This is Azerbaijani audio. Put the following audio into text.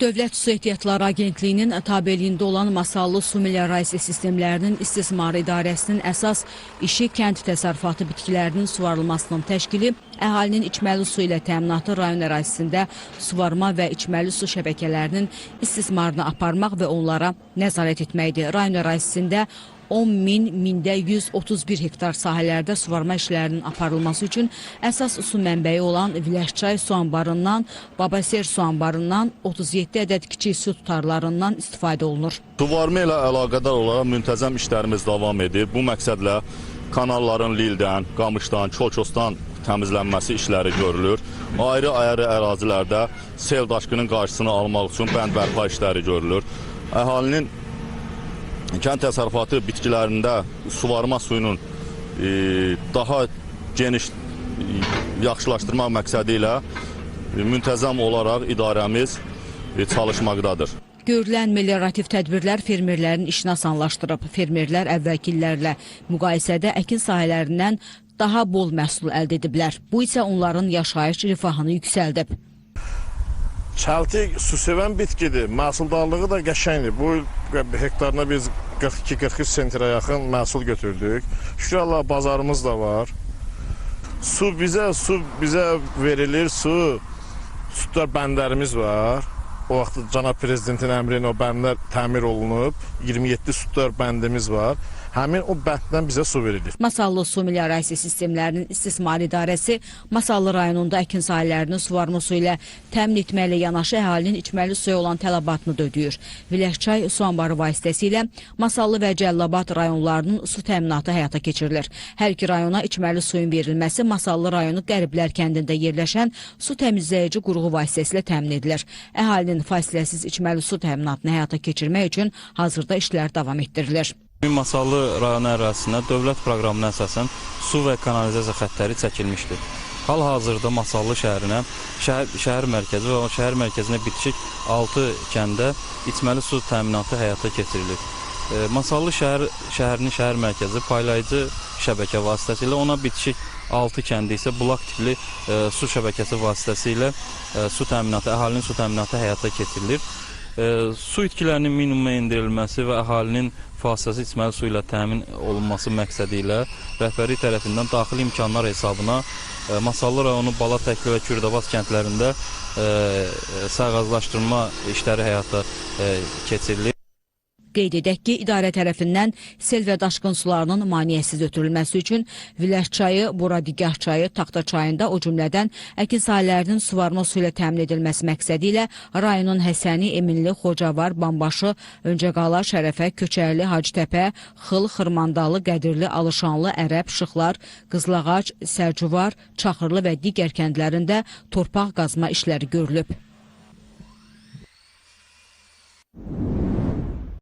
Dövlət Su Ehtiyatları Agentliyinin tabeliyində olan Masallı su meliorasiya sistemlərinin istismarı idarəsinin əsas işi kənd təsərrüfatı bitkilərinin suvarılmasının təşkili, əhalinin içməli su ilə təminatı rayon ərazisində suvarma və içməli su şəbəkələrinin istismarını aparmaq və onlara nəzarət etməkdir. Rayon ərazisində 10.131 hektar sahələrdə suvarma işlərinin aparılması üçün əsas su mənbəyi olan Viləşçay su anbarından, Babaser su anbarından, 37 ədəd kiçik su tutarlarından istifadə olunur. Suvarma ilə əlaqədar olaraq müntəzəm işlərimiz davam edir. Bu məqsədlə kanalların lildən, qamışdan, çolçosdan təmizlənməsi işləri görülür. Ayrı-ayrı ərazilərdə sel daşqının qarşısını almaq üçün bənd bərpa işləri görülür. Əhalinin kənd təsərrüfatı bitkilərində suvarma suyunun daha geniş yaxşılaşdırmaq məqsədi ilə müntəzəm olaraq idarəmiz çalışmaqdadır. Görülən meliorativ tədbirlər fermerlərin işini asanlaşdırıb. Fermerlər əvvəlki illərlə müqayisədə əkin sahələrindən daha bol məhsul əldə ediblər. Bu isə onların yaşayış rifahını yüksəldib. Çəltik su sevən bitkidir, məhsuldarlığı da qəşəngdir. Bu hektarına biz 42-43 sentrə yaxın məhsul götürdük. Şükür Allah bazarımız da var. Su bizə verilir, su tutar bəndlərimiz var. O vaxt Cənab Prezidentin əmri ilə o bəndlər təmir olunub, 27 su tutar bəndimiz var. Həmin o bənddən bizə su verilir. Masallı su meliorasiya sistemlərinin istismar idarəsi Masallı rayonunda əkin sahələrini suvarma su ilə təmin etməklə yanaşı əhalinin içməli suya olan tələbatını da ödəyir. Viləşçay su anbarı vasitəsilə Masallı və Cəllabad rayonlarının su təminatı həyata keçirilir. Hər iki rayona içməli suyun verilməsi Masallı rayonu Qəriblər kəndində yerləşən su təmizləyici qurğu vasitəsilə təmin edilir. Əhalinin fasiləsiz içməli su təminatını həyata keçirmək üçün hazırda işlər davam etdirilir. Masallı rayon ərazisində dövlət proqramına əsasən su və kanalizasiya xəttləri çəkilmişdir. Hal-hazırda Masallı şəhərinə, şəhər mərkəzi və şəhər mərkəzinə bitişik 6 kəndə içməli su təminatı həyata keçirilir. Masallı şəhərinin şəhər mərkəzi paylayıcı şəbəkə vasitəsilə, ona bitişik 6 kəndə isə bulaq tipli su şəbəkəsi vasitəsilə əhalinin su təminatı həyata keçirilir. Su itkilərinin minimuma endirilməsi və əhalinin fasiləsiz içməli su ilə təmin olunması məqsədi ilə rəhbərlik tərəfindən daxili imkanlar hesabına Masallı rayonu Bala, Təkli və Kürdəbaz kəndlərində sərğazlaşdırma işləri həyata keçirilir. Qeyd edək ki, idarə tərəfindən sel və daşqın sularının maneəsiz ötürülməsi üçün Viləşçayı, Buradigah çayı, Taxta çayında, o cümlədən əkin sahələrinin suvarma su ilə təmin edilməsi məqsədi ilə rayonun Həsəni, Eminli, Xocavar, Bambaşı, Öncəqala, Şərəfə, Köçərli, Hacıtəpə, Xıl, Xırmandalı, Qədirli, Alışanlı, Ərəb, Şıxlar, Qızlağac, Sərcuvar, Çaxırlı və digər kəndlərində torpaq qazma işləri görülüb.